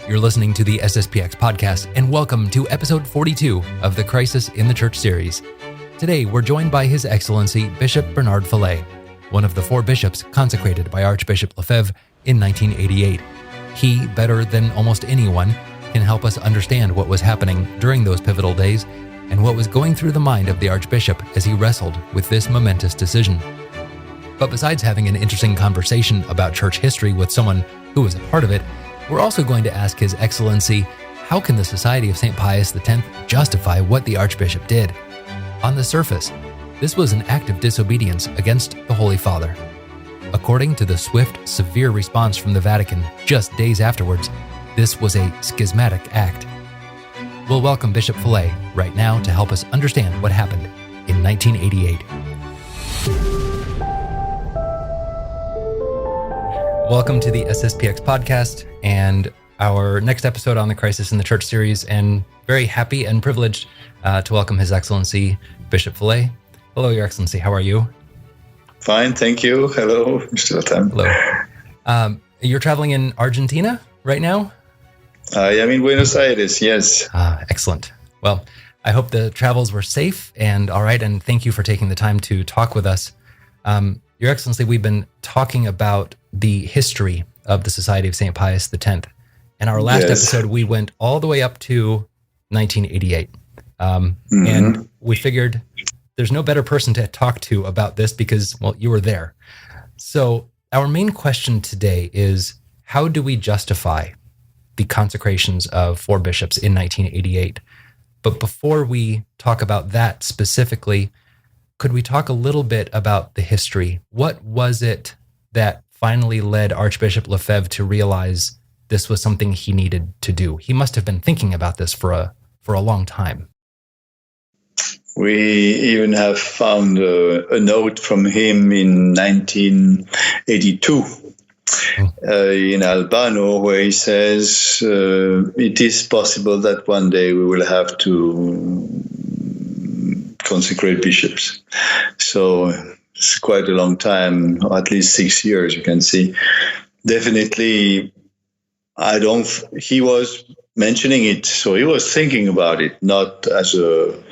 You're listening to the SSPX podcast, and welcome to episode 42 of the Crisis in the Church series. Today, we're joined by His Excellency Bishop Bernard Fallet, one of the 4 bishops consecrated by Archbishop Lefebvre in 1988. He, better than almost anyone, can help us understand what was happening during those pivotal days and what was going through the mind of the Archbishop as he wrestled with this momentous decision. But besides having an interesting conversation about church history with someone who was a part of it, we're also going to ask His Excellency, how can the Society of St. Pius X justify what the Archbishop did? On the surface, this was an act of disobedience against the Holy Father. According to the swift, severe response from the Vatican just days afterwards, this was a schismatic act. We'll welcome Bishop Fallet right now to help us understand what happened in 1988. Welcome to the SSPX podcast and our next episode on the Crisis in the Church series, and very happy and privileged to welcome His Excellency Bishop Fallet. Hello, Your Excellency. How are you? Fine, thank you. Hello, Mr. Latam. Hello. You're traveling in Argentina right now? I am in Buenos Aires, yes. Excellent. Well, I hope the travels were safe and all right, and thank you for taking the time to talk with us. Your Excellency, we've been talking about the history of the Society of St. Pius X. In our last episode, we went all the way up to 1988. And we figured there's no better person to talk to about this because, well, you were there. So our main question today is, how do we justify the consecrations of 4 bishops in 1988? But before we talk about that specifically, could we talk a little bit about the history? What was it that finally led Archbishop Lefebvre to realize this was something he needed to do? He must have been thinking about this for a long time. We even have found a note from him in 1982 in Albano, where he says, it is possible that one day we will have to consecrate bishops. So it's quite a long time, at least 6 years, you can see. Definitely, he was mentioning it, so he was thinking about it, not as a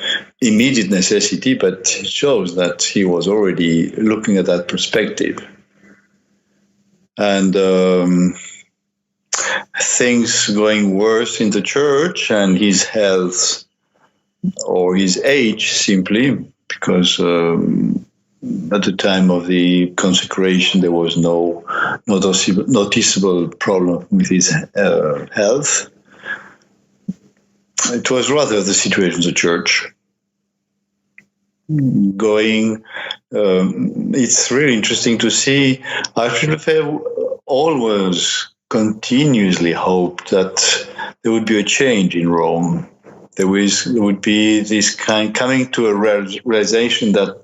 immediate necessity, but it shows that he was already looking at that perspective. And things going worse in the church, and his health or his age, simply because at the time of the consecration there was no noticeable problem with his health. It was rather the situation of the church going. It's really interesting to see Archbishop Lefebvre always continuously hoped that there would be a change in Rome. There would be this kind coming to a realization that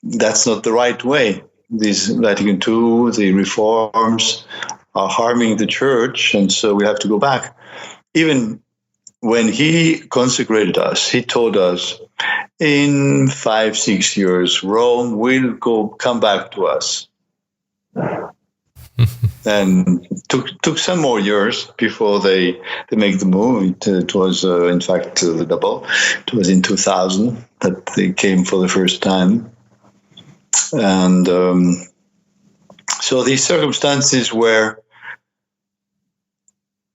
that's not the right way. This Vatican II, the reforms are harming the church, and so we have to go back. Even when he consecrated us, he told us, in 5-6 years, Rome will come back to us. And took some more years before they make the move. It was, in fact, the double. It was in 2000 that they came for the first time. And so these circumstances were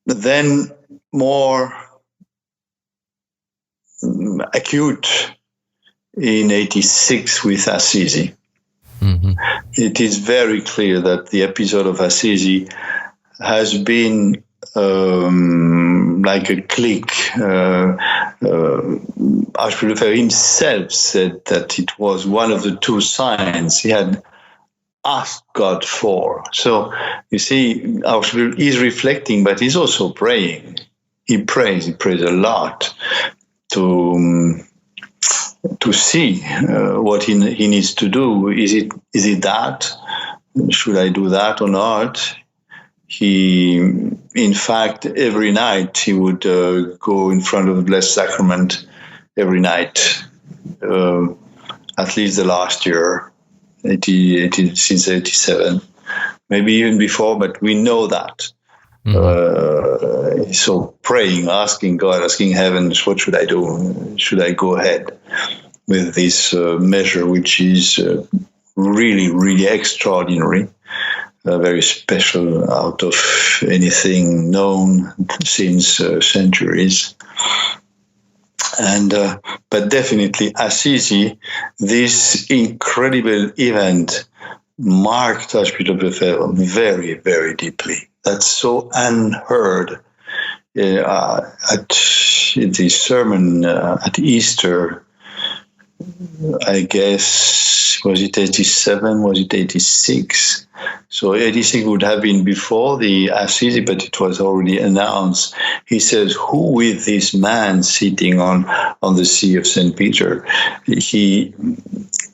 then more acute in 86 with Assisi. Mm-hmm. It is very clear that the episode of Assisi has been like a click. Archbishop Lefebvre himself said that it was one of the 2 signs he had asked God for. So you see, Archbishop is reflecting, but he's also praying. He prays a lot to see what he needs to do. Is it that? Should I do that or not? He, in fact, every night he would go in front of the Blessed Sacrament every night, at least the last year, since 87, maybe even before, but we know that. So praying, asking God, asking heavens, what should I do? Should I go ahead with this measure, which is really, really extraordinary, very special, out of anything known since centuries. And but definitely Assisi, this incredible event marked Archbishop Lefebvre very, very deeply. That's so unheard. At the sermon at Easter, I guess, was it 87? Was it 86? So 86 would have been before the Assisi, but it was already announced. He says, who with this man sitting on the Sea of St. Peter? He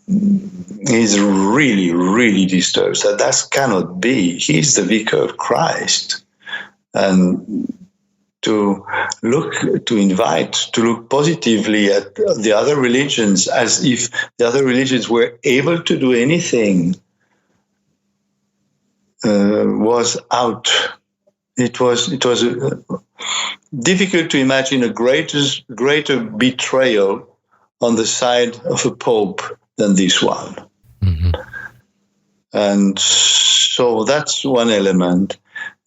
is really, really disturbed. That cannot be. He's the vicar of Christ. And to look positively at the other religions, as if the other religions were able to do anything, was out. It was difficult to imagine a greater betrayal on the side of a pope than this one. Mm-hmm. And so that's one element.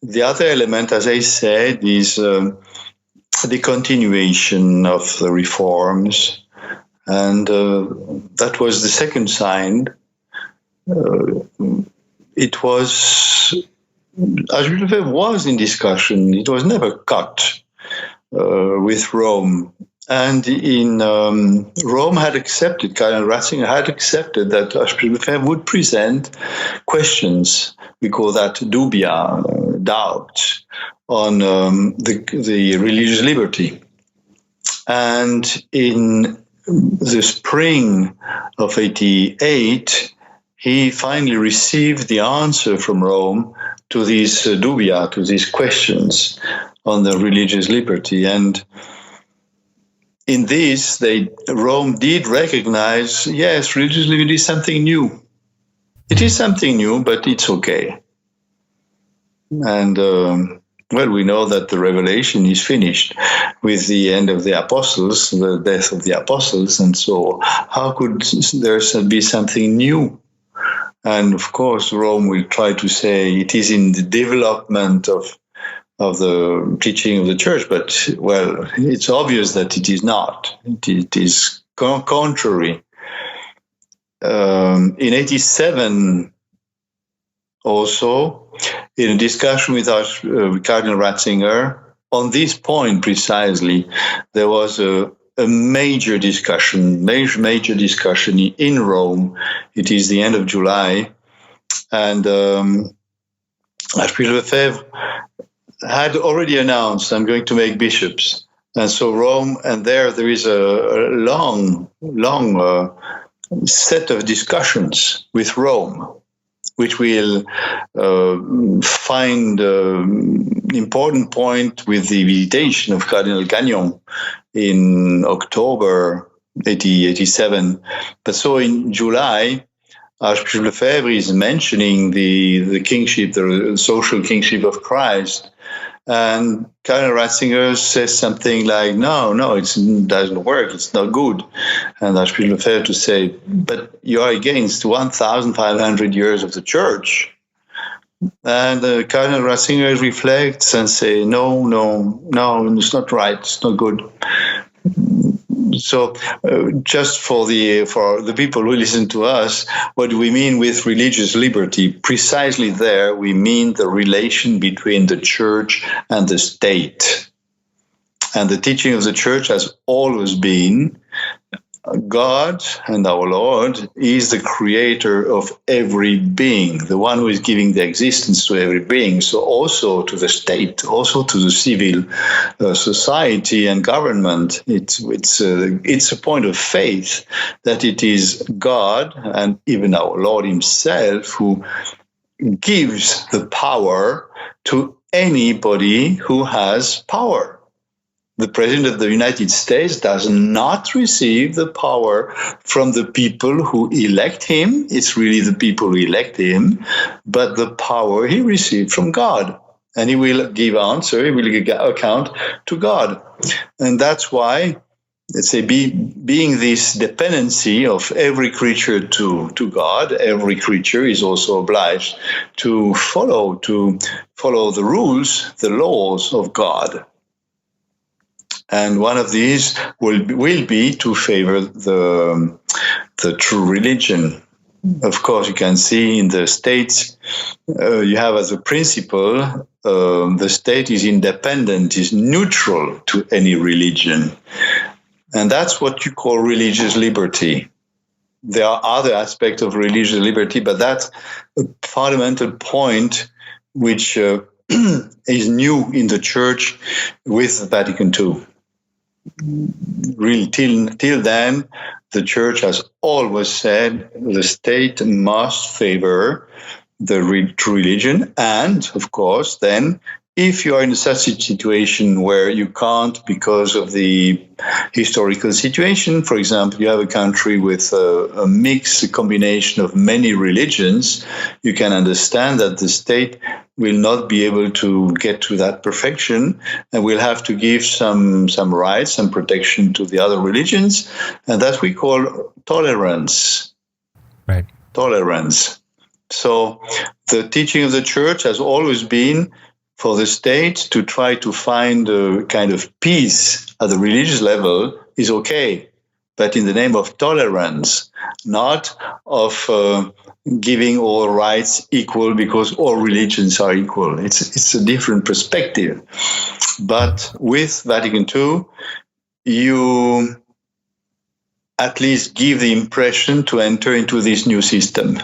The other element, as I said, is the continuation of the reforms. And that was the second sign. It was, Archbishop Lefebvre was in discussion. It was never cut with Rome. And in Rome had accepted, Cardinal Ratzinger had accepted that Archbishop Lefebvre would present questions. We call that dubia, doubt, on the religious liberty. And in the spring of 88, he finally received the answer from Rome to these dubia, to these questions on the religious liberty. And in this, Rome did recognize, yes, religious liberty is something new. It is something new, but it's okay. And, we know that the revelation is finished with the end of the apostles, the death of the apostles. And so how could there be something new? And, of course, Rome will try to say it is in the development of the teaching of the church, but, well, it's obvious that it is not. It is contrary. In 87, also, in a discussion with Cardinal Ratzinger, on this point precisely, there was a major discussion in Rome. It is the end of July, and Archbishop Lefebvre had already announced, I'm going to make bishops. And so Rome, and there is a long set of discussions with Rome, which will find important point with the visitation of Cardinal Gagnon in October 87. But so in July, Archbishop Lefebvre is mentioning the kingship, the social kingship of Christ. And Cardinal Ratzinger says something like, no, it doesn't work, it's not good. And Archbishop Lefebvre to say, but you are against 1,500 years of the church. And Cardinal Ratzinger reflects and say, no, it's not right, it's not good. So just for the people who listen to us, what do we mean with religious liberty? Precisely there, we mean the relation between the church and the state. And the teaching of the church has always been God and our Lord is the creator of every being, the one who is giving the existence to every being, so also to the state, also to the civil society and government. It's a point of faith that it is God and even our Lord himself who gives the power to anybody who has power. The President of the United States does not receive the power from the people who elect him. It's really the people who elect him, but the power he received from God. and he will give answer, he will give account to God. And that's why, let's say, being this dependency of every creature to God, every creature is also obliged to follow the rules, the laws of God. And one of these will be to favor the true religion. Of course, you can see in the states, you have as a principle, the state is independent, is neutral to any religion. And that's what you call religious liberty. There are other aspects of religious liberty, but that's a fundamental point which is new in the Church with Vatican II. Really, till then, the Church has always said the state must favor the true religion, and, of course, then, if you are in such a situation where you can't because of the historical situation, for example, you have a country with a mixed combination of many religions, you can understand that the state will not be able to get to that perfection and will have to give some rights and protection to the other religions. And that we call tolerance. Right. Tolerance. So the teaching of the Church has always been for the state to try to find a kind of peace at the religious level is okay, but in the name of tolerance, not of giving all rights equal because all religions are equal. It's a different perspective. But with Vatican II, you at least give the impression to enter into this new system.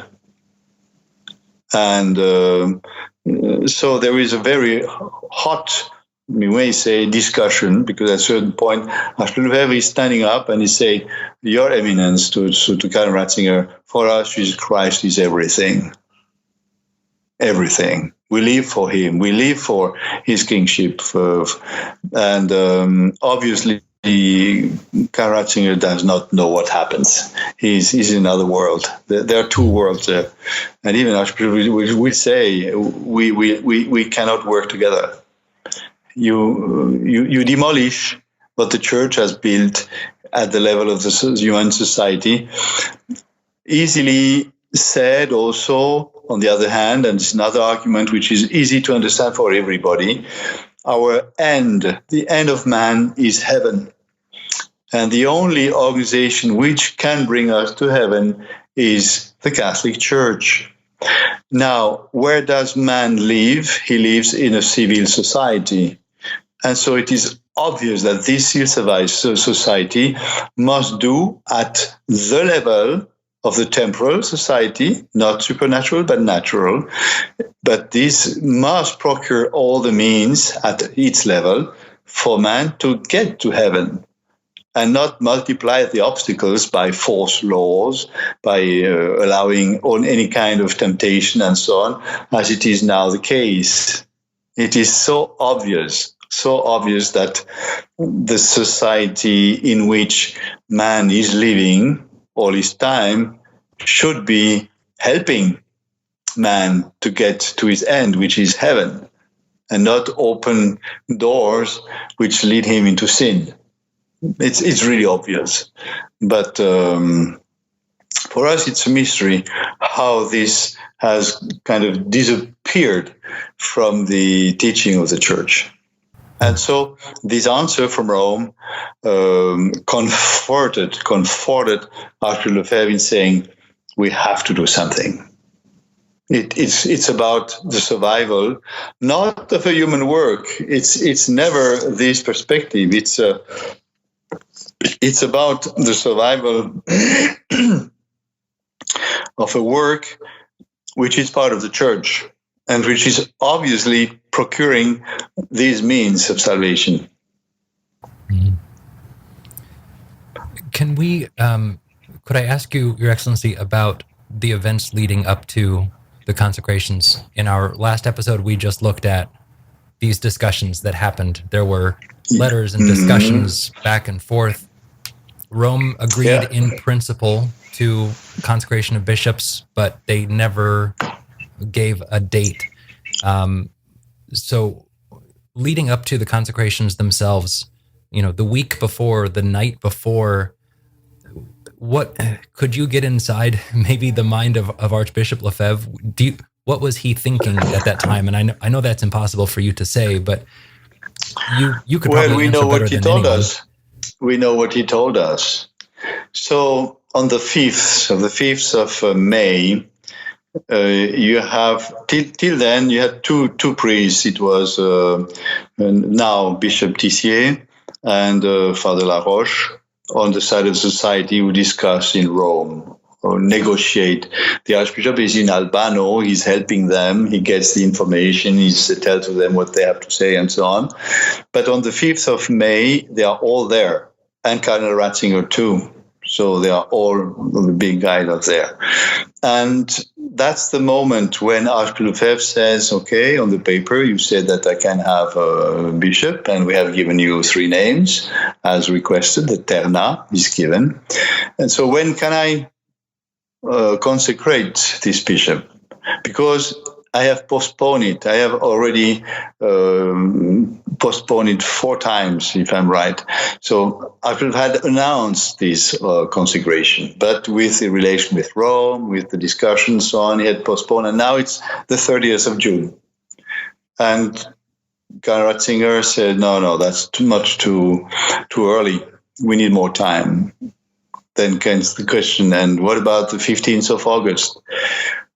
And so there is a very hot, we may say, discussion, because at a certain point, Archbishop Lefebvre is standing up and he say, Your Eminence, to Karen Ratzinger, for us, Jesus Christ is everything. Everything. We live for him. We live for his kingship. And obviously, Karen Ratzinger does not know what happens. He's in another world. There are two worlds there. And even Archbishop would say, we cannot work together. You demolish what the Church has built at the level of the human society. Easily said also, on the other hand, and it's another argument which is easy to understand for everybody, our end, the end of man, is heaven. And the only organization which can bring us to heaven is the Catholic Church. Now, where does man live? He lives in a civil society. And so it is obvious that this civilized society must do at the level of the temporal society, not supernatural, but natural. But this must procure all the means at its level for man to get to heaven, and not multiply the obstacles by forced laws, by allowing on any kind of temptation and so on, as it is now the case. It is so obvious that the society in which man is living all his time should be helping man to get to his end, which is heaven, and not open doors which lead him into sin. It's really obvious. But for us, it's a mystery how this has kind of disappeared from the teaching of the Church. And so this answer from Rome comforted Archbishop Lefebvre in saying, we have to do something. It's about the survival, not of a human work. It's never this perspective. It's about the survival of a work which is part of the Church and which is obviously procuring these means of salvation. Can we, could I ask you, Your Excellency, about the events leading up to the consecrations? In our last episode, we just looked at these discussions that happened. There were letters and discussions back and forth. Rome agreed in principle to consecration of bishops, but they never gave a date. So leading up to the consecrations themselves, the week before, the night before, what could you get inside maybe the mind of Archbishop Lefebvre? What was he thinking at that time? And I know that's impossible for you to say, but you could probably answer better than anyone. We know what he told us. So on the 5th of May, you have till then you had two priests. It was now Bishop Tissier and Father Laroche on the side of society who discuss in Rome or negotiate. The Archbishop is in Albano. He's helping them. He gets the information. He tells them what they have to say and so on. But on the 5th of May, they are all there, and Cardinal Ratzinger too. So they are all the big guys are there. And that's the moment when Archbishop Lefebvre says, okay, on the paper, you said that I can have a bishop, and we have given you 3 names as requested. The terna is given. And so when can I consecrate this bishop? Because I have postponed it. I have already postponed it 4 times, if I'm right. So I had announced this consecration, but with the relation with Rome, with the discussion, so on, he had postponed, and now it's the 30th of June. And Cardinal Ratzinger said, no, that's too early. We need more time. Then comes the question, and what about the 15th of August?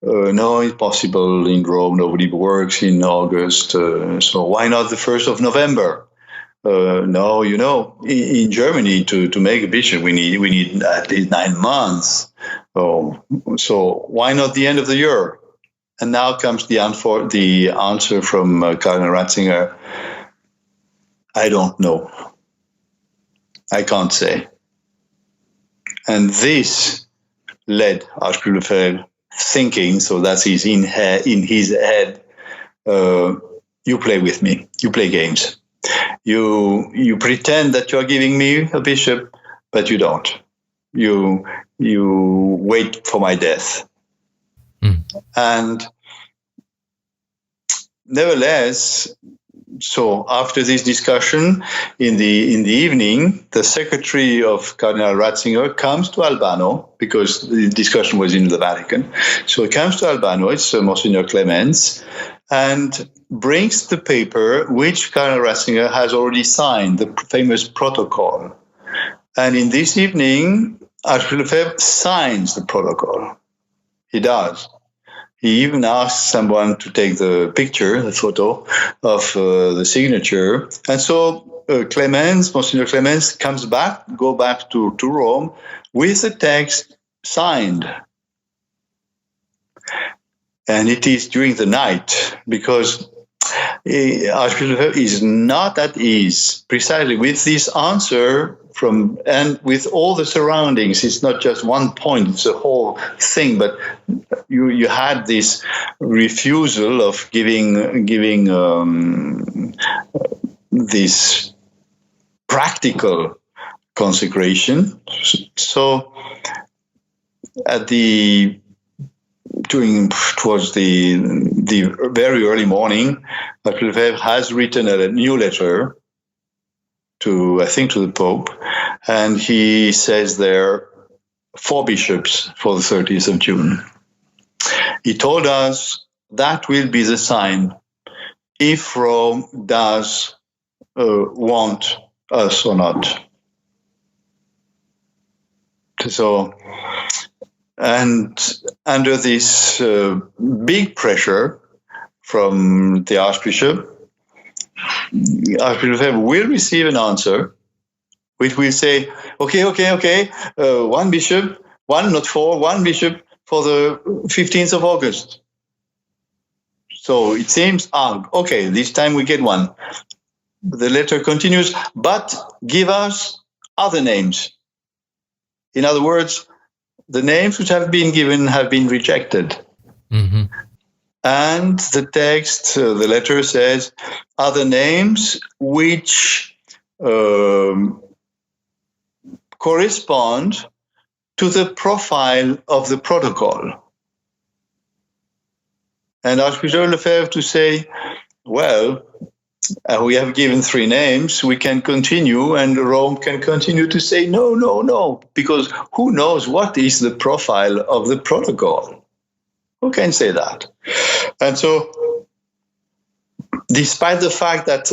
No, it's possible in Rome. Nobody works in August. So why not the 1st of November? No, in Germany to make a bishop, we need at least 9 months. So why not the end of the year? And now comes the answer from Cardinal Ratzinger. I don't know. I can't say. And this led Archbishop Lefebvre thinking, so that's in his head, you play with me, you play games. You pretend that you're giving me a bishop, but you don't. You wait for my death. And nevertheless, so after this discussion in the evening, the secretary of Cardinal Ratzinger comes to Albano, because the discussion was in the Vatican. So he comes to Albano, it's Monsignor Clemens, and brings the paper which Cardinal Ratzinger has already signed, the famous protocol. And in this evening, Archbishop Lefebvre signs the protocol. He does. He even asks someone to take the picture, the photo of the signature. And so Monsignor Clemens go back to Rome with the text signed. And it is during the night, because Archbishop Lefebvre is not at ease precisely with this answer and with all the surroundings. It's not just one point, it's a whole thing. But you had this refusal of giving this practical consecration. So towards the very early morning, Archbishop Lefebvre has written a new letter to the Pope, and he says there 4 bishops for the 30th of June. He told us that will be the sign if Rome does want us or not. So, and under this big pressure from the Archbishop, Archbishop Lefebvre will receive an answer which will say, okay, 1 bishop, 1, not 4, 1 bishop for the 15th of August. So it seems, okay, this time we get 1. The letter continues, but give us other names. In other words, the names which have been given have been rejected. Mm-hmm. And the text, the letter says, other names which correspond to the profile of the protocol. And Archbishop Lefebvre to say, well, we have given 3 names, we can continue, and Rome can continue to say no, no, no, because who knows what is the profile of the protocol? Who can say that? And so, despite the fact that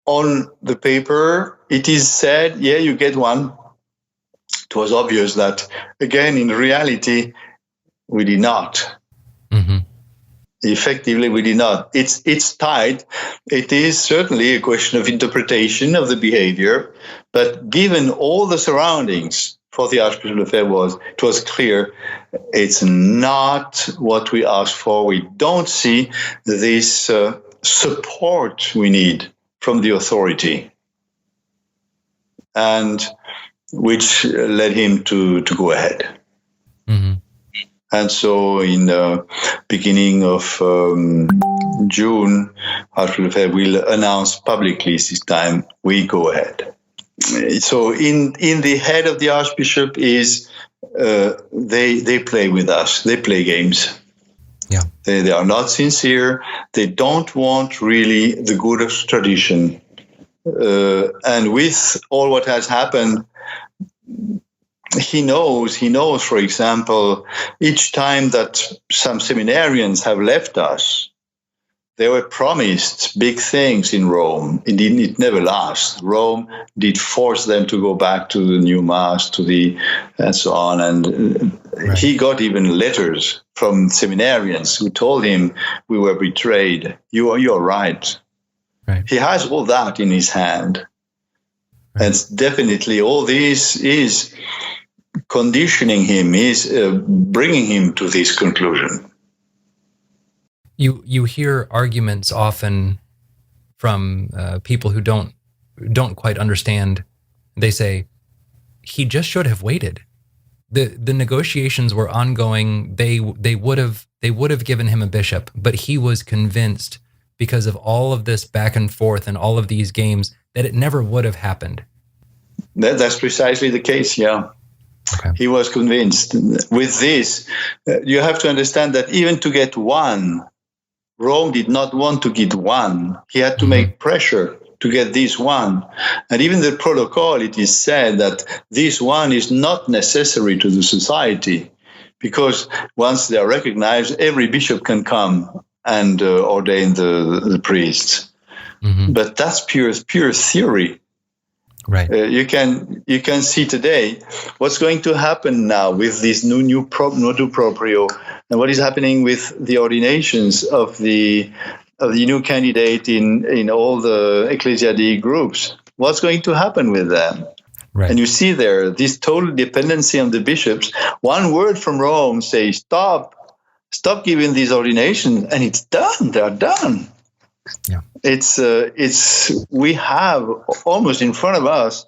on the paper it is said, yeah, you get one, it was obvious that, again, in reality, we did not. Mm-hmm. Effectively, we did not. It's tied. It is certainly a question of interpretation of the behavior, but given all the surroundings for the Archbishop Lefebvre, it was clear it's not what we asked for. We don't see this support we need from the authority, and which led him to go ahead. Mm-hmm. And so in the beginning of June, Archbishop Lefebvre will announce publicly this time, we go ahead. So in the head of the Archbishop is they play with us. They play games. Yeah. They are not sincere. They don't want really the good of tradition. And with all what has happened, he knows, for example, each time that some seminarians have left us, they were promised big things in Rome. Indeed, it never lasts. Rome did force them to go back to the new mass, and so on. And right. He got even letters from seminarians who told him, we were betrayed. You're right. Right. He has all that in his hand. Right. And definitely all this is conditioning him, is bringing him to this conclusion. You hear arguments often from people who don't quite understand. They say he just should have waited. The negotiations were ongoing. They would have given him a bishop, but he was convinced because of all of this back and forth and all of these games that it never would have happened. That's precisely the case. Yeah. Okay. He was convinced. With this, you have to understand that even to get one, Rome did not want to get one. He had to make pressure to get this one. And even the protocol, it is said that this one is not necessary to the society, because once they are recognized, every bishop can come and ordain the priests. Mm-hmm. But that's pure theory. Right. You can see today what's going to happen now with this new motu proprio, and what is happening with the ordinations of the new candidate in all the ecclesiastic groups. What's going to happen with them? Right. And you see there this total dependency on the bishops. One word from Rome says, stop giving these ordinations, and it's done. They're done. Yeah. It's we have almost in front of us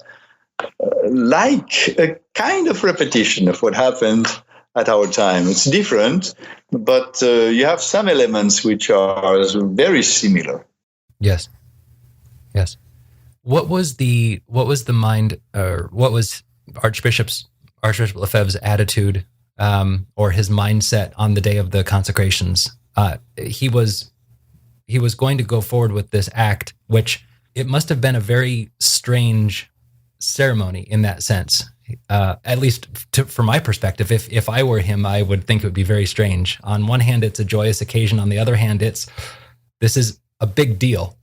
like a kind of repetition of what happened at our time. It's different, but you have some elements which are very similar. Yes. What was the mind, or what was Archbishop Lefebvre's attitude, or his mindset on the day of the consecrations? He was going to go forward with this act, which it must have been a very strange ceremony in that sense. At least from my perspective, if I were him, I would think it would be very strange. On one hand, it's a joyous occasion. On the other hand, this is a big deal.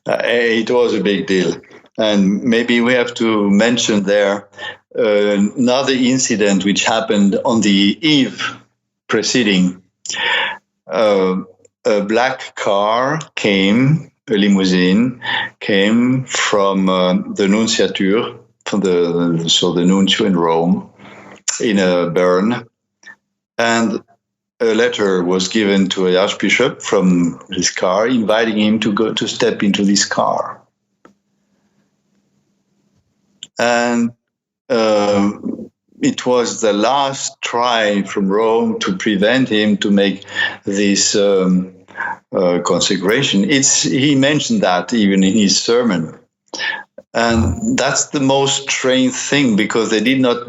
It was a big deal. And maybe we have to mention there another incident which happened on the eve preceding. A black car came, a limousine came from the nunciature, from the nuncio in Rome, in Bern, and a letter was given to the archbishop from his car, inviting him to step into this car. And it was the last try from Rome to prevent him to make this consecration. He mentioned that even in his sermon. And that's the most strange thing, because they did not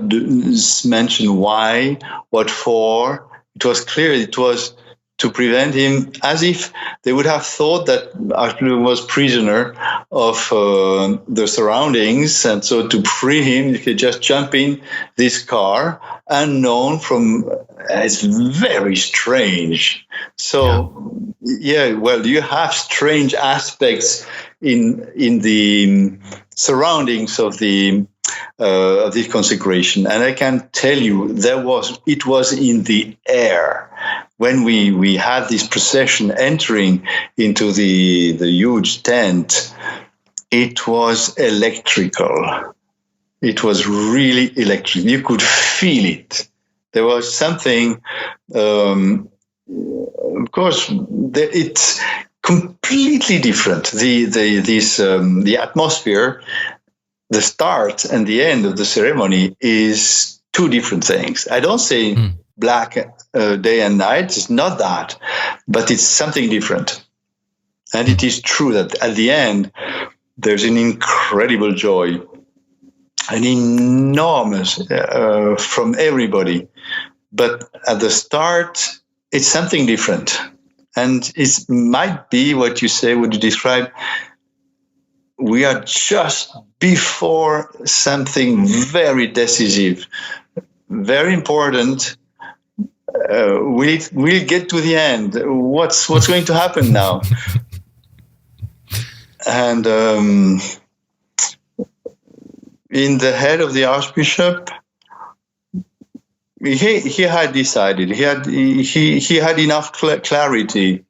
mention why, what for. It was clear it was to prevent him, as if they would have thought that Archbishop was prisoner of the surroundings, and so to free him, you could just jump in this car, unknown from. It's very strange. So, well, you have strange aspects in the surroundings of this consecration, and I can tell you it was in the air when we had this procession entering into the huge tent. It was electrical. It was really electric. You could feel it. There was something. Of course, it's completely different. The atmosphere. The start and the end of the ceremony is two different things. I don't say black day and night. It's not that, but it's something different. And it is true that at the end, there's an incredible joy, an enormous from everybody. But at the start, it's something different. And it might be what you say, what you describe. We are just before something very decisive, very important. We'll get to the end. What's going to happen now? And in the head of the Archbishop, he had decided. He had enough clarity.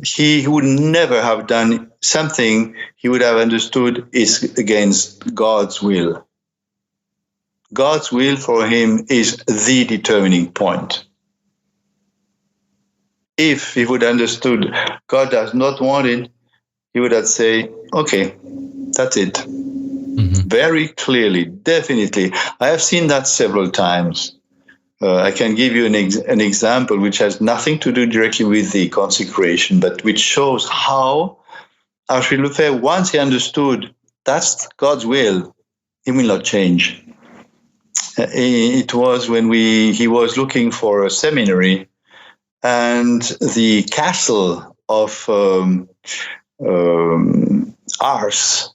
He would never have done something he would have understood is against God's will. God's will for him is the determining point. If he would have understood God does not want it, he would have said, okay, that's it. Mm-hmm. Very clearly, definitely. I have seen that several times. I can give you an example which has nothing to do directly with the consecration, but which shows how Archbishop Lefebvre, once he understood that's God's will, he will not change. It was when he was looking for a seminary, and the castle of Ars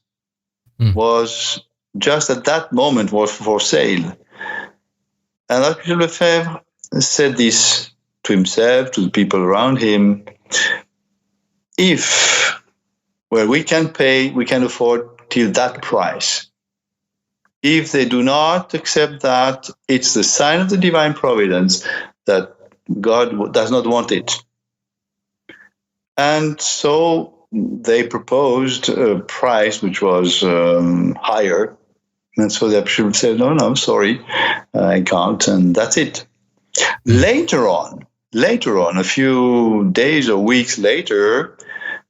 was just at that moment was for sale. And Archbishop Lefebvre said this to himself, to the people around him: if we can pay, we can afford till that price. If they do not accept that, it's the sign of the divine providence that God does not want it. And so they proposed a price which was higher. And so the bishop said, no, sorry, I can't, and that's it. Later on, a few days or weeks later,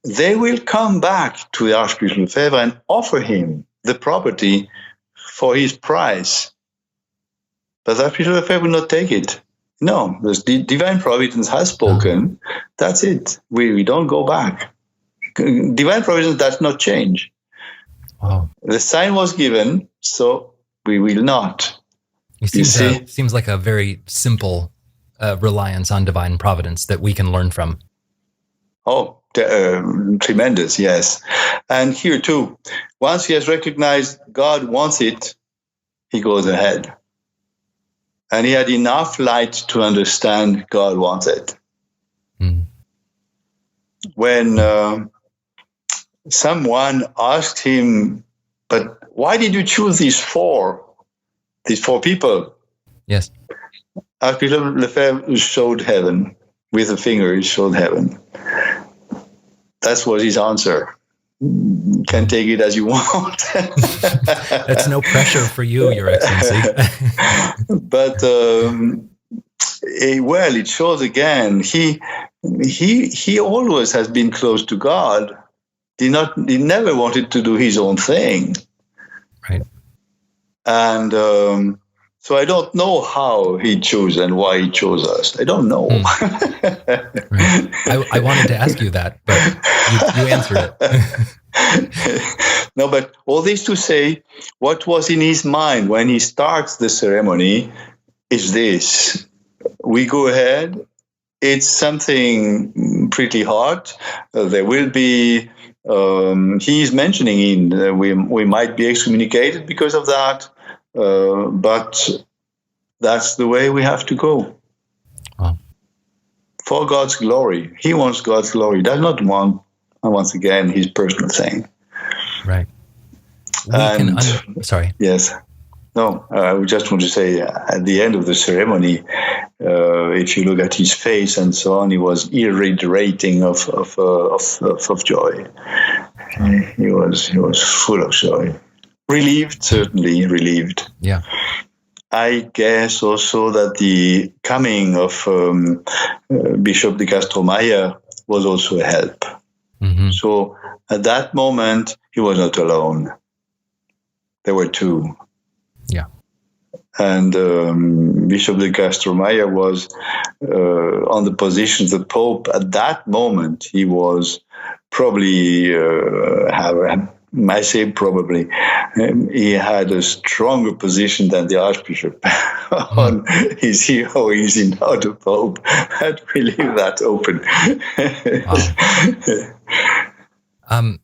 they will come back to the Archbishop Lefebvre and offer him the property for his price. But the Archbishop Lefebvre will not take it. No, the divine providence has spoken. That's it. We don't go back. Divine providence does not change. Wow. The sign was given, so we will not. It seems like a very simple reliance on divine providence that we can learn from. Oh, tremendous, yes. And here too, once he has recognized God wants it, he goes ahead. And he had enough light to understand God wants it. When someone asked him, but why did you choose these four people? Yes. Archbishop Lefebvre showed heaven with a finger. He showed heaven. That was his answer. You can take it as you want. That's no pressure for you, Your Excellency. But it shows again. He always has been close to God. He never wanted to do his own thing. Right. And so I don't know how he chose and why he chose us. I don't know. Right. I wanted to ask you that, but you answered it. No, but all this to say, what was in his mind when he starts the ceremony is this. We go ahead, it's something pretty hard. There will be. He's mentioning we might be excommunicated because of that, but that's the way we have to go. Wow. For God's glory. He wants God's glory. He does not want, once again, his personal thing. Right. Sorry. Yes. No, I just want to say at the end of the ceremony, if you look at his face and so on, he was irradiating of joy. He was full of joy. Relieved, certainly relieved. Yeah. I guess also that the coming of Bishop de Castro-Mayer was also a help. Mm-hmm. So at that moment, he was not alone. There were two. Yeah. And Bishop de Castro-Mayer was on the position of the Pope. At that moment, he was probably, I say probably, he had a stronger position than the Archbishop on his hero. Is he not a Pope? But we leave that open. Wow.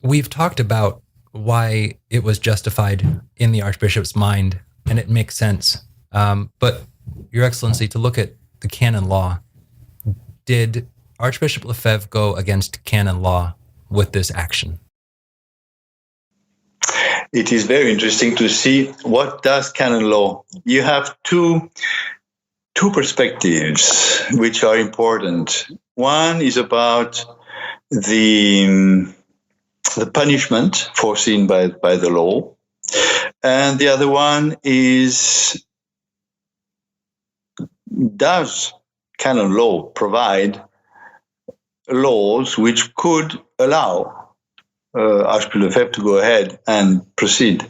We've talked about why it was justified in the Archbishop's mind, and it makes sense. But Your Excellency, to look at the canon law, did Archbishop Lefebvre go against canon law with this action? It is very interesting to see what does canon law. You have two perspectives which are important. One is about the punishment foreseen by the law, and the other one is, does canon law provide laws which could allow Archbishop Lefebvre to go ahead and proceed?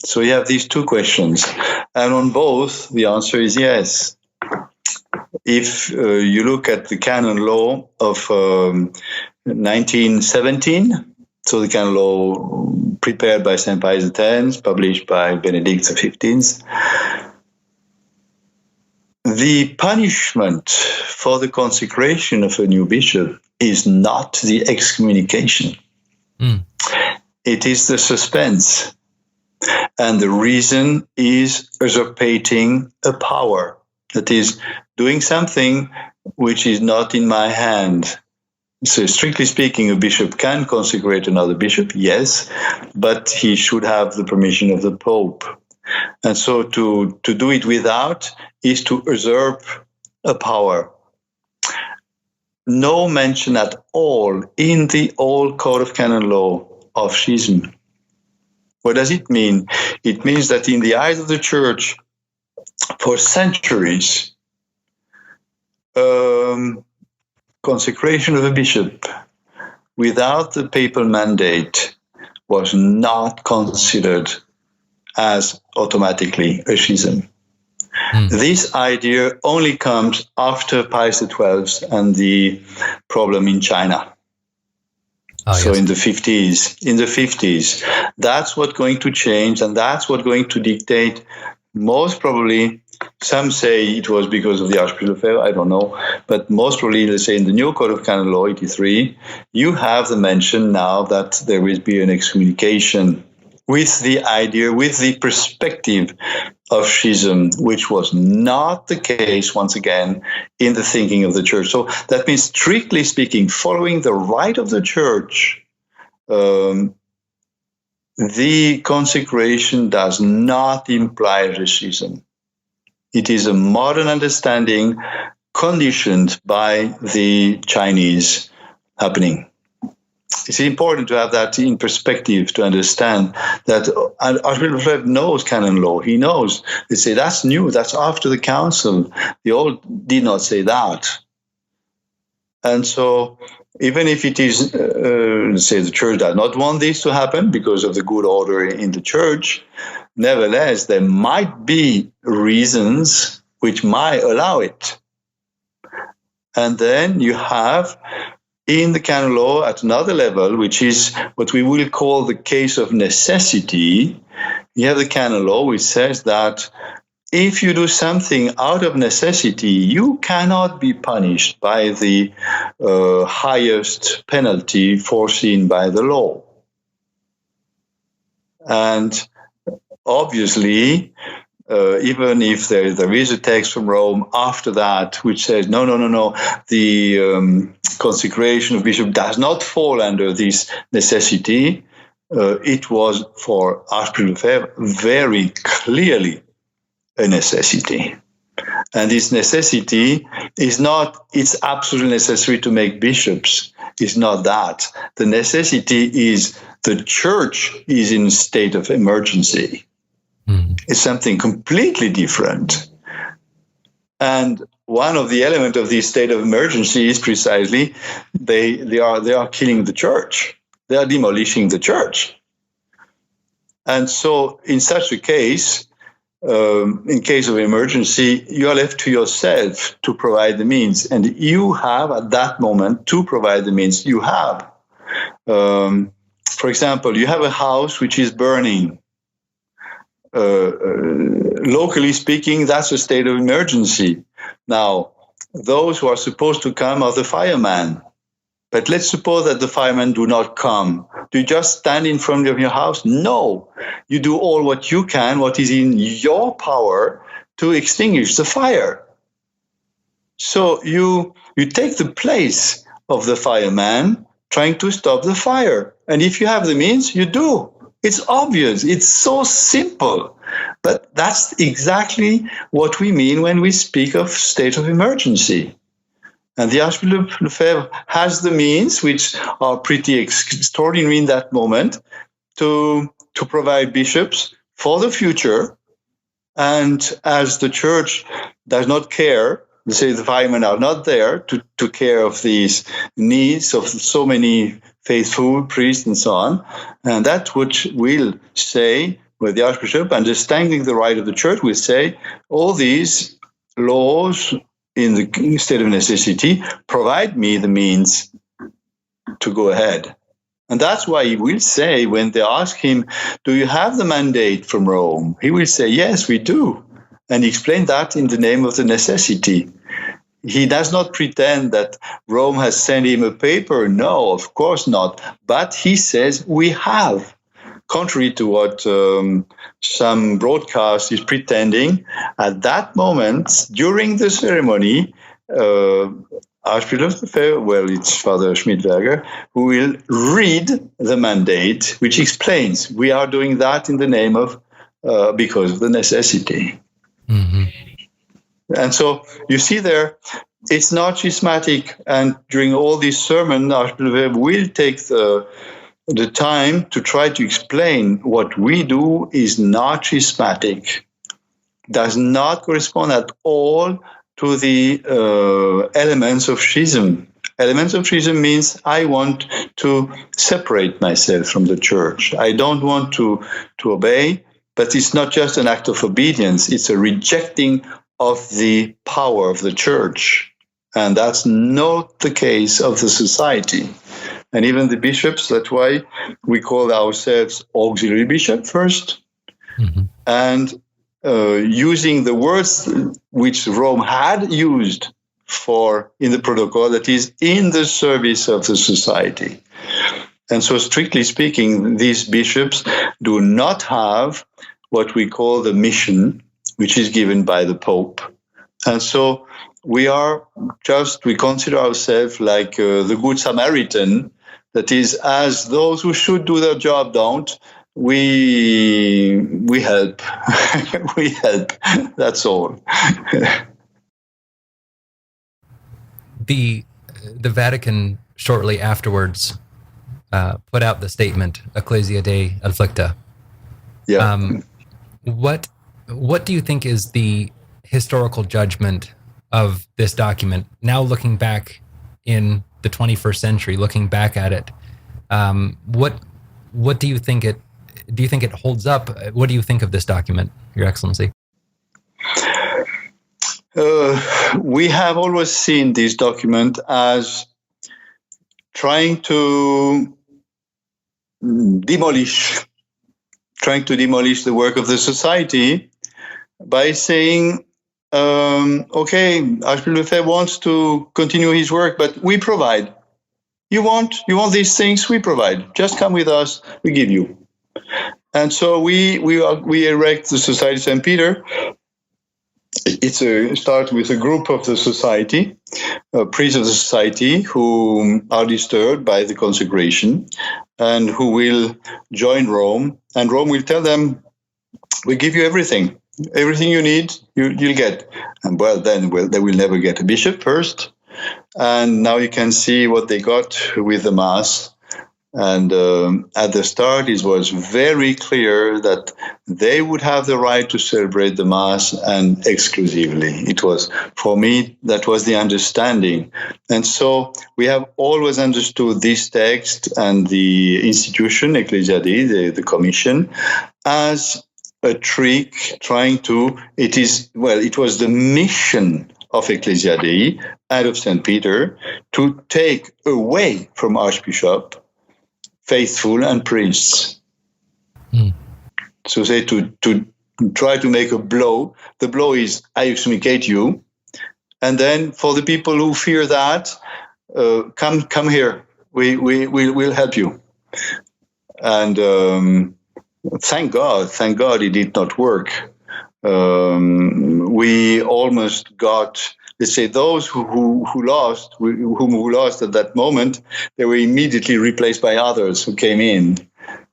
So you have these two questions, and on both the answer is yes. If you look at the canon law of 1917, so the canon law prepared by St. Pius X, published by Benedict XV, the punishment for the consecration of a new bishop is not the excommunication. It is the suspense. And the reason is usurpating a power. That is, doing something which is not in my hand. So strictly speaking, a bishop can consecrate another bishop, yes, but he should have the permission of the Pope. And so to do it without is to usurp a power. No mention at all in the old Code of Canon Law of schism. What does it mean? It means that in the eyes of the Church, for centuries, consecration of a bishop without the papal mandate was not considered as automatically a schism. This idea only comes after Pius XII and the problem in China. So yes. In the 50s, that's what's going to change, and that's what's going to dictate. Most probably, some say it was because of the Archbishop Lefebvre, I don't know, but most probably, let's say in the new Code of Canon Law 83, you have the mention now that there will be an excommunication with the idea, with the perspective of schism, which was not the case, once again, in the thinking of the Church. So that means, strictly speaking, following the right of the Church, the consecration does not imply a schism. It is a modern understanding conditioned by the Chinese happening. It's important to have that in perspective to understand that Archbishop Lefebvre knows canon law. He knows. They say that's new. That's after the council. The old did not say that. And so even if it is, say the Church does not want this to happen because of the good order in the Church, nevertheless, there might be reasons which might allow it. And then you have in the canon law at another level, which is what we will call the case of necessity, you have the canon law which says that if you do something out of necessity, you cannot be punished by the highest penalty foreseen by the law. And obviously, even if there is a text from Rome after that which says, no, the consecration of bishop does not fall under this necessity, it was for Archbishop Lefebvre very clearly a necessity. And this necessity is not, it's absolutely necessary to make bishops. It's not that. The necessity is the church is in a state of emergency. It's something completely different. And one of the elements of this state of emergency is precisely they are killing the church. They are demolishing the church. And so in such a case, in case of emergency, you are left to yourself to provide the means. And you have, at that moment, to provide the means you have. For example, you have a house which is burning. Locally speaking, that's a state of emergency. Now, those who are supposed to come are the firemen. But let's suppose that the firemen do not come. Do you just stand in front of your house? No. You do all what you can, what is in your power to extinguish the fire. So you take the place of the fireman trying to stop the fire. And if you have the means, you do. It's obvious. It's so simple. But that's exactly what we mean when we speak of state of emergency. And the Archbishop Lefebvre has the means, which are pretty extraordinary in that moment, to provide bishops for the future. And as the church does not care, let's say the firemen are not there to care of these needs of so many faithful priests and so on, and that which will say, with the Archbishop, understanding the right of the church, will say, all these laws in the state of necessity provide me the means to go ahead. And that's why he will say, when they ask him, do you have the mandate from Rome? He will say, yes, we do. And he explained that in the name of the necessity. He does not pretend that Rome has sent him a paper. No, of course not. But he says we have, contrary to what some broadcast is pretending. At that moment, during the ceremony, Archbishop Lefebvre, well, it's Father Schmidberger, who will read the mandate, which explains we are doing that in the name of, because of the necessity. Mm-hmm. And so you see there, it's not schismatic. And during all this sermon, Archbishop Lefebvre will take the time to try to explain what we do is not schismatic, does not correspond at all to the elements of schism. Elements of schism means I want to separate myself from the church. I don't want to obey, but it's not just an act of obedience. It's a rejecting of the power of the church. And that's not the case of the society. And even the bishops, that's why we call ourselves auxiliary bishop first. Mm-hmm. And using the words which Rome had used in the protocol, that is, in the service of the society. And so, strictly speaking, these bishops do not have what we call the mission, which is given by the Pope. And so we consider ourselves like the Good Samaritan, that is, as those who should do their job don't, we help. We help. That's all. The Vatican shortly afterwards put out the statement Ecclesia Dei Afflicta. Yeah. What do you think is the historical judgment of this document now, looking back in the 21st century, looking back at it? What do you think it holds up? What do you think of this document, Your Excellency? We have always seen this document as trying to demolish the work of the society by saying, okay, Archbishop Lefebvre wants to continue his work, but we provide. You want these things? We provide. Just come with us. We give you. And so we erect the Society of St. Peter. It starts with a group of the society, priests of the society, who are disturbed by the consecration and who will join Rome. And Rome will tell them, we give you everything. Everything you need, you'll get. And they will never get a bishop first. And now you can see what they got with the Mass. And at the start, it was very clear that they would have the right to celebrate the Mass, and exclusively. It was, for me, that was the understanding. And so we have always understood this text and the institution, Ecclesia Dei, the commission, as a trick it was the mission of Ecclesia Dei and of St. Peter to take away from Archbishop faithful and priests. So say to try to make a blow. The blow is, I excommunicate you. And then for the people who fear that, come here. We'll help you. And thank God it did not work. We almost got, let's say, those who lost at that moment, they were immediately replaced by others who came in.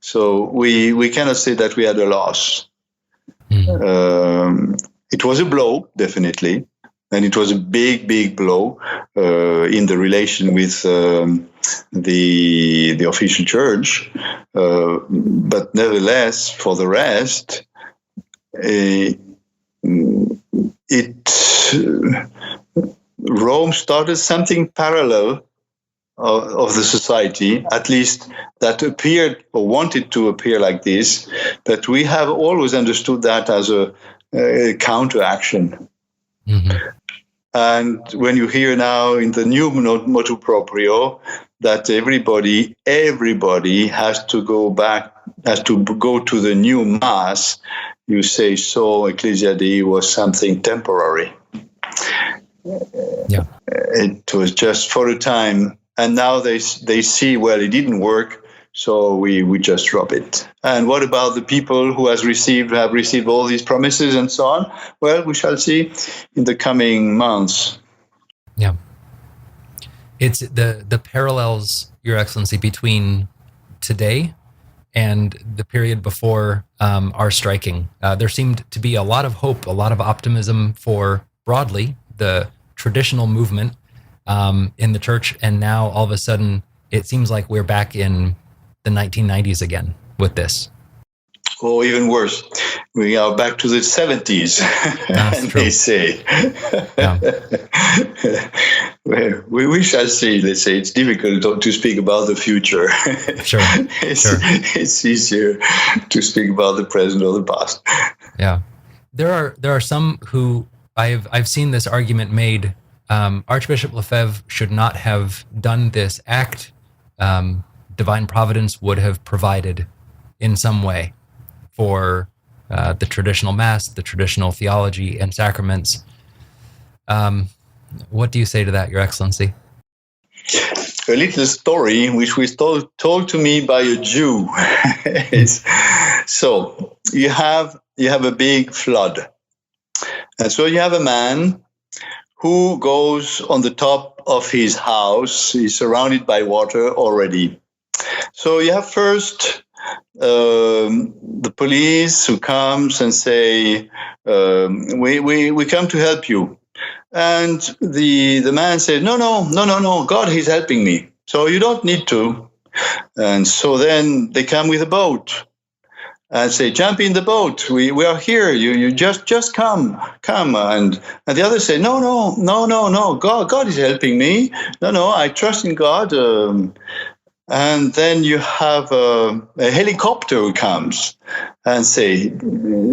So we cannot say that we had a loss. It was a blow, definitely, and it was a big blow in the relation with the official church. But nevertheless, for the rest, Rome started something parallel of the society, at least that appeared or wanted to appear like this, but we have always understood that as a counteraction. And when you hear now in the new motu proprio that everybody has to go to the new Mass, you say, so Ecclesia Dei was something temporary. Yeah. It was just for a time. And now they see, well, it didn't work, so we just drop it. And what about the people who have received all these promises and so on? Well, we shall see in the coming months. Yeah. It's the parallels, Your Excellency, between today and the period before are striking. There seemed to be a lot of hope, a lot of optimism for, broadly, the traditional movement in the church, and now all of a sudden it seems like we're back in the 1990s again with this. Or even worse, we are back to the 70s, and they say. Well, we shall see. Let's say it's difficult to speak about the future. Sure. It's easier to speak about the present or the past. Yeah, there are some who I've seen this argument made. Archbishop Lefebvre should not have done this act. Divine Providence would have provided in some way for the traditional Mass, the traditional theology and sacraments. What do you say to that, Your Excellency? A little story which was told to me by a Jew. So you have a big flood, and so you have a man who goes on the top of his house. He's surrounded by water already. So you have first the police who comes and say, we come to help you. And the man said, no, God is helping me. So you don't need to. And so then they come with a boat and say, jump in the boat. We are here. You just come. And the others say, no. God is helping me. No, I trust in God. And then you have a helicopter who comes and say,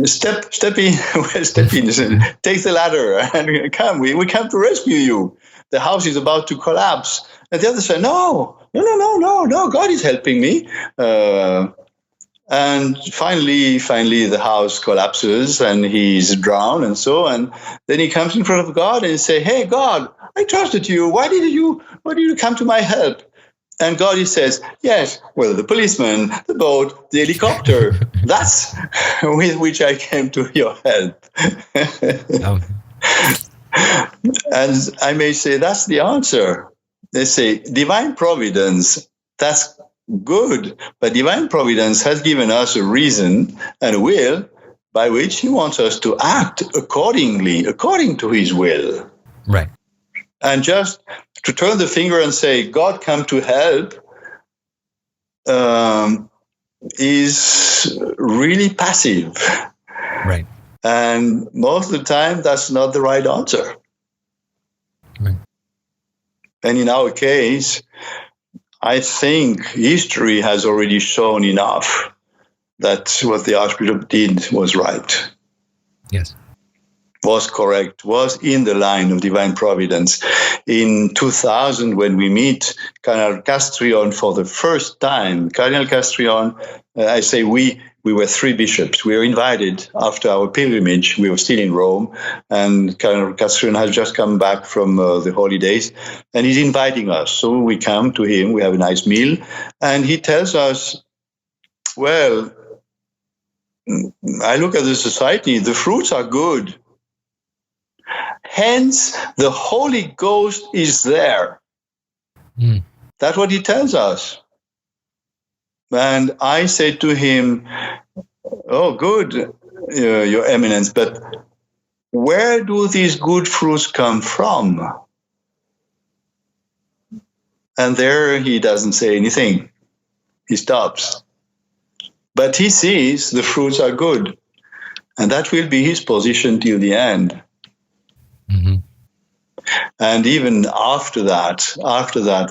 step in, take the ladder and come. We come to rescue you. The house is about to collapse. And the others say, no, God is helping me. And finally, the house collapses and he's drowned and so. And then he comes in front of God and say, "Hey, God, I trusted you. Why did you come to my help?" And God, he says, "Yes, well, the policeman, the boat, the helicopter, that's with which I came to your help." And I may say that's the answer. They say divine providence, that's good, but divine providence has given us a reason and a will by which he wants us to act according to his will. Right. And just to turn the finger and say, "God, come to help," is really passive. Right. And most of the time, that's not the right answer. Right. And in our case, I think history has already shown enough that what the Archbishop did was right. Yes. Was correct, was in the line of divine providence. In 2000, when we meet Cardinal Castrion for the first time, Cardinal Castrion, I say we were three bishops. We were invited after our pilgrimage. We were still in Rome, and Cardinal Castrion has just come back from the holidays, and he's inviting us. So we come to him, we have a nice meal, and he tells us, "Well, I look at the society, the fruits are good. Hence, the Holy Ghost is there." That's what he tells us. And I say to him, "Oh, good, Your Eminence, but where do these good fruits come from?" And there he doesn't say anything. He stops. But he sees the fruits are good. And that will be his position till the end. Mm-hmm. And even after that,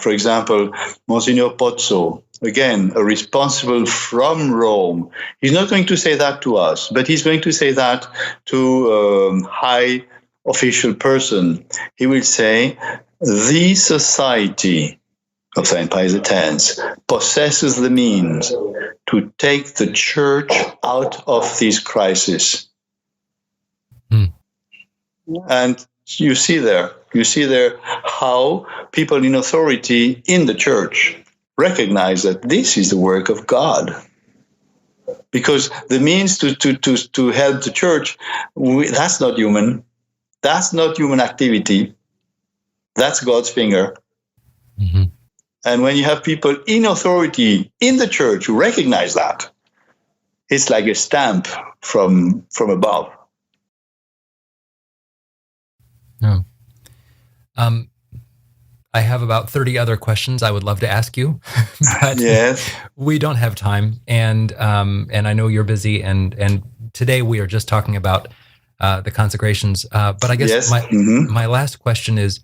for example, Monsignor Pozzo, again, a responsible from Rome, he's not going to say that to us, but he's going to say that to a high official person. He will say, "The society of St. Pius X possesses the means to take the church out of this crisis." And you see there how people in authority in the church recognize that this is the work of God. Because the means to help the church, that's not human. That's not human activity. That's God's finger. Mm-hmm. And when you have people in authority in the church who recognize that, it's like a stamp from above. No. I have about 30 other questions I would love to ask you, but yes, we don't have time, and I know you're busy, and today we are just talking about the consecrations. But I guess my last question is,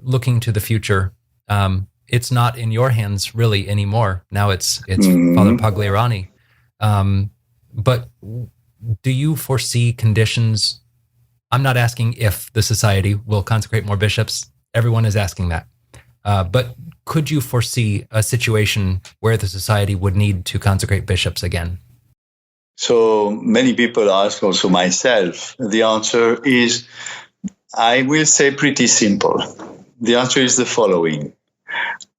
looking to the future. It's not in your hands really anymore. Now it's Father Pagliarani. But do you foresee conditions? I'm not asking if the society will consecrate more bishops. Everyone is asking that. But could you foresee a situation where the society would need to consecrate bishops again? So many people ask, also myself. The answer is, I will say pretty simple. The answer is the following.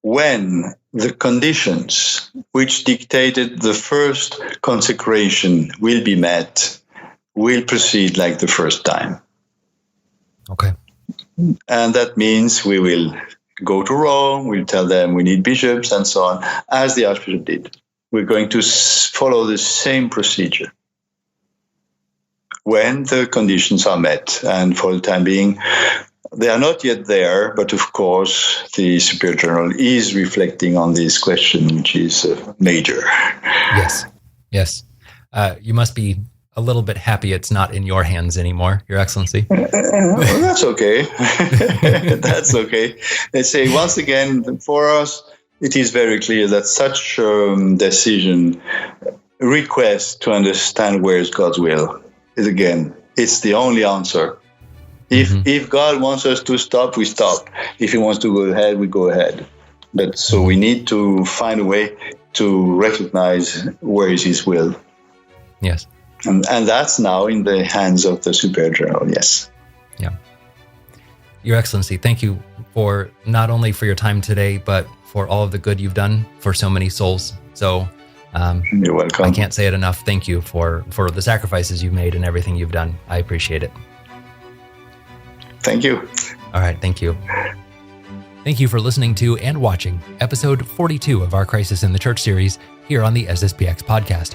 When the conditions which dictated the first consecration will be met, we'll proceed like the first time. Okay. And that means we will go to Rome, we'll tell them we need bishops and so on, as the Archbishop did. We're going to follow the same procedure when the conditions are met. And for the time being, they are not yet there, but of course, the Superior General is reflecting on this question, which is major. Yes. You must be a little bit happy it's not in your hands anymore, Your Excellency. Well, that's okay. That's okay. Let's say, once again, for us, it is very clear that such decision requests to understand where is God's will. It's the only answer. If God wants us to stop, we stop. If he wants to go ahead, we go ahead. But so we need to find a way to recognize where is his will. Yes. And that's now in the hands of the Superior General, yes. Yeah. Your Excellency, thank you for not only for your time today, but for all of the good you've done for so many souls. So you're welcome. I can't say it enough. Thank you for the sacrifices you've made and everything you've done. I appreciate it. Thank you. All right. Thank you. Thank you for listening to and watching episode 42 of our Crisis in the Church series here on the SSPX podcast.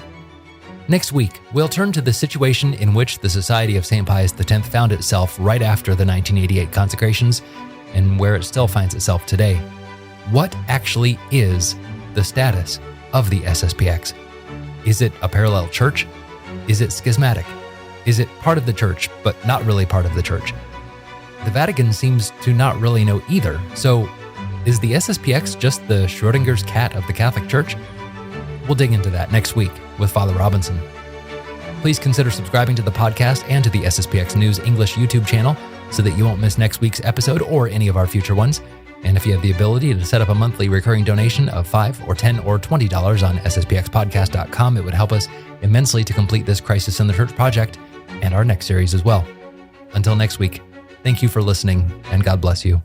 Next week, we'll turn to the situation in which the Society of St. Pius X found itself right after the 1988 consecrations and where it still finds itself today. What actually is the status of the SSPX? Is it a parallel church? Is it schismatic? Is it part of the church, but not really part of the church? The Vatican seems to not really know either. So is the SSPX just the Schrodinger's cat of the Catholic Church? We'll dig into that next week with Father Robinson. Please consider subscribing to the podcast and to the SSPX News English YouTube channel so that you won't miss next week's episode or any of our future ones. And if you have the ability to set up a monthly recurring donation of $5 or $10 or $20 on sspxpodcast.com, it would help us immensely to complete this Crisis in the Church project and our next series as well. Until next week, thank you for listening, and God bless you.